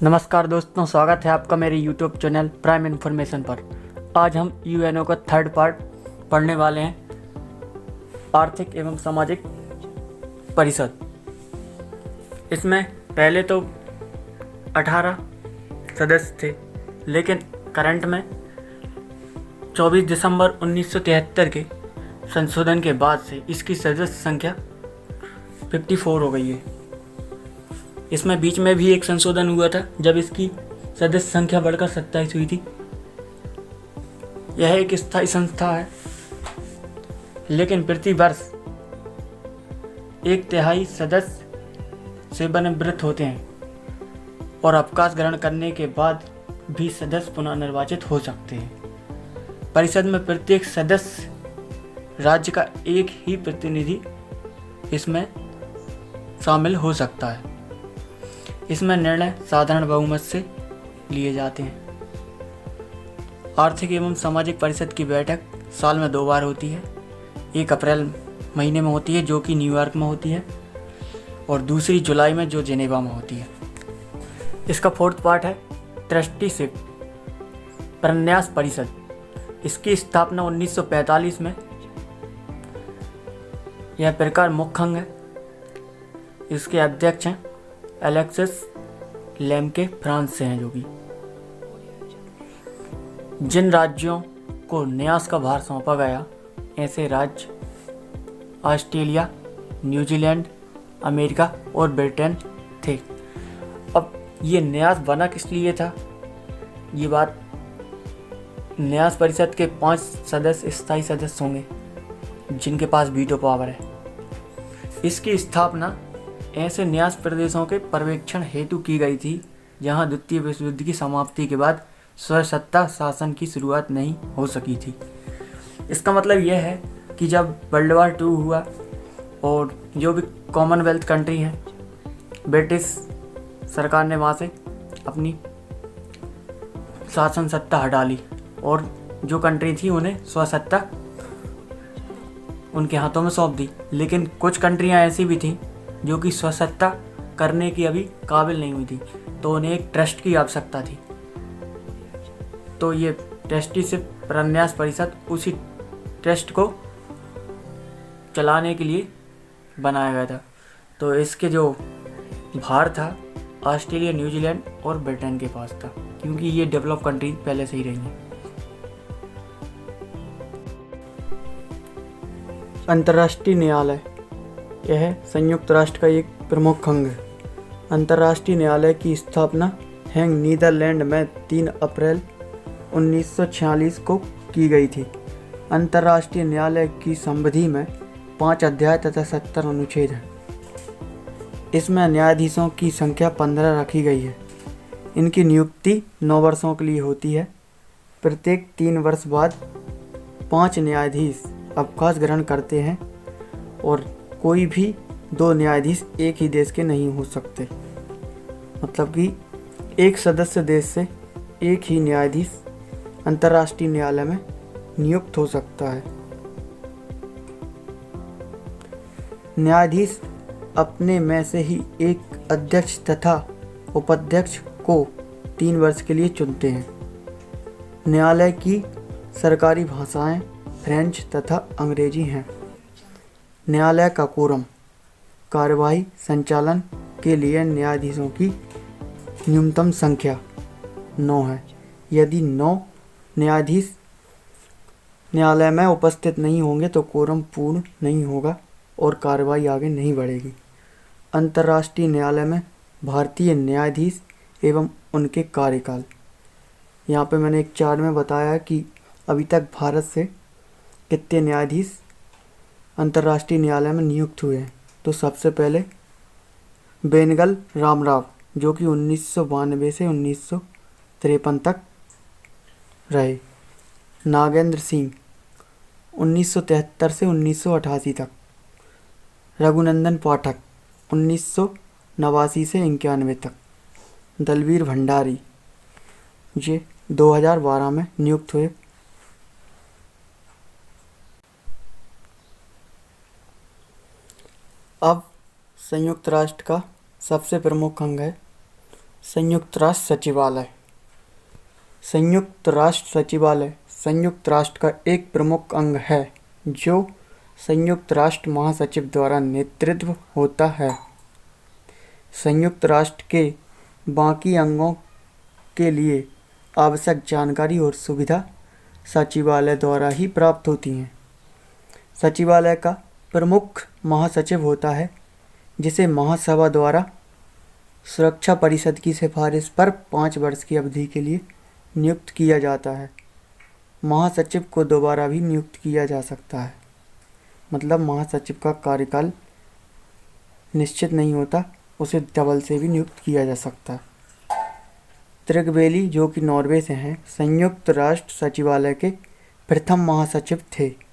नमस्कार दोस्तों, स्वागत है आपका मेरे YouTube चैनल प्राइम इन्फॉर्मेशन पर। आज हम यूएनओ का थर्ड पार्ट पढ़ने वाले हैं, आर्थिक एवं सामाजिक परिषद। इसमें पहले तो 18 सदस्य थे, लेकिन करंट में 24 दिसंबर 1973 के संशोधन के बाद से इसकी सदस्य संख्या 54 हो गई है। इसमें बीच में भी एक संशोधन हुआ था जब इसकी सदस्य संख्या बढ़कर 27 हुई थी। यह एक स्थायी संस्था है, लेकिन प्रति वर्ष 1/3 सदस्य सेवानिवृत्त होते हैं और अवकाश ग्रहण करने के बाद भी सदस्य पुनः निर्वाचित हो सकते हैं। परिषद में प्रत्येक सदस्य राज्य का एक ही प्रतिनिधि इसमें शामिल हो सकता है। इसमें निर्णय साधारण बहुमत से लिए जाते हैं। आर्थिक एवं सामाजिक परिषद की बैठक साल में 2 बार होती है। एक अप्रैल महीने में होती है जो कि न्यूयॉर्क में होती है, और दूसरी जुलाई में जो जेनेवा में होती है। इसका फोर्थ पार्ट है ट्रस्टीशिप, प्रन्यास परिषद। इसकी स्थापना 1945 में। यह प्रकार मुख्य अंग है। इसके अध्यक्ष हैं एलेक्सिस लेम्के, फ्रांस से हैं, जो कि जिन राज्यों को न्यास का भार सौंपा गया, ऐसे राज्य ऑस्ट्रेलिया, न्यूजीलैंड, अमेरिका और ब्रिटेन थे। अब ये न्यास बना किस लिए था, ये बात, न्यास परिषद के 5 सदस्य स्थायी सदस्य होंगे जिनके पास वीटो पावर है। इसकी स्थापना ऐसे न्यास प्रदेशों के पर्यवेक्षण हेतु की गई थी जहां द्वितीय विश्व युद्ध की समाप्ति के बाद स्वसत्ता शासन की शुरुआत नहीं हो सकी थी। इसका मतलब यह है कि जब वर्ल्ड वार 2 हुआ और जो भी कॉमनवेल्थ कंट्री हैं, ब्रिटिश सरकार ने वहाँ से अपनी शासन सत्ता हटा ली और जो कंट्री थी उन्हें स्वसत्ता उनके हाथों में सौंप दी। लेकिन कुछ कंट्रियाँ ऐसी भी थीं जो कि स्वसत्ता करने की अभी काबिल नहीं हुई थी, तो उन्हें एक ट्रस्ट की आवश्यकता थी। तो ये ट्रस्टीशिप प्रन्यास परिषद उसी ट्रस्ट को चलाने के लिए बनाया गया था। तो इसके जो भार था ऑस्ट्रेलिया, न्यूजीलैंड और ब्रिटेन के पास था, क्योंकि ये डेवलप कंट्री पहले से ही रही हैं। अंतर्राष्ट्रीय न्यायालय, यह संयुक्त राष्ट्र का एक प्रमुख अंग है। अंतर्राष्ट्रीय न्यायालय की स्थापना हेग, नीदरलैंड में 3 अप्रैल 1946 को की गई थी। अंतर्राष्ट्रीय न्यायालय की संविधि में 5 अध्याय तथा 70 अनुच्छेद हैं। इसमें न्यायाधीशों की संख्या 15 रखी गई है। इनकी नियुक्ति 9 वर्षों के लिए होती है। प्रत्येक 3 वर्ष बाद 5 न्यायाधीश अवकाश ग्रहण करते हैं और कोई भी 2 न्यायाधीश एक ही देश के नहीं हो सकते। मतलब कि एक सदस्य देश से एक ही न्यायाधीश अंतर्राष्ट्रीय न्यायालय में नियुक्त हो सकता है। न्यायाधीश अपने में से ही एक अध्यक्ष तथा उपाध्यक्ष को 3 वर्ष के लिए चुनते हैं। न्यायालय की सरकारी भाषाएं फ्रेंच तथा अंग्रेजी हैं। न्यायालय का कोरम, कार्यवाही संचालन के लिए न्यायाधीशों की न्यूनतम संख्या 9 है। यदि 9 न्यायाधीश न्यायालय में उपस्थित नहीं होंगे तो कोरम पूर्ण नहीं होगा और कार्यवाही आगे नहीं बढ़ेगी। अंतर्राष्ट्रीय न्यायालय में भारतीय न्यायाधीश एवं उनके कार्यकाल, यहाँ पे मैंने एक चार्ट में बताया कि अभी तक भारत से कितने न्यायाधीश अंतर्राष्ट्रीय न्यायालय में नियुक्त हुए हैं। तो सबसे पहले बेनगल रामराव, जो कि 1992 से 1953 तक रहे। नागेंद्र सिंह 1973 से 1988 तक। रघुनंदन पाठक 1989 से 91 तक। दलवीर भंडारी ये 2012 में नियुक्त हुए। अब संयुक्त राष्ट्र का सबसे प्रमुख अंग है संयुक्त राष्ट्र सचिवालय। संयुक्त राष्ट्र सचिवालय संयुक्त राष्ट्र का एक प्रमुख अंग है जो संयुक्त राष्ट्र महासचिव द्वारा नेतृत्व होता है। संयुक्त राष्ट्र के बाकी अंगों के लिए आवश्यक जानकारी और सुविधा सचिवालय द्वारा ही प्राप्त होती हैं। सचिवालय का प्रमुख महासचिव होता है जिसे महासभा द्वारा सुरक्षा परिषद की सिफारिश पर 5 वर्ष की अवधि के लिए नियुक्त किया जाता है। महासचिव को दोबारा भी नियुक्त किया जा सकता है, मतलब महासचिव का कार्यकाल निश्चित नहीं होता, उसे डबल से भी नियुक्त किया जा सकता है। त्रिगवेली जो कि नॉर्वे से हैं, संयुक्त राष्ट्र सचिवालय के प्रथम महासचिव थे।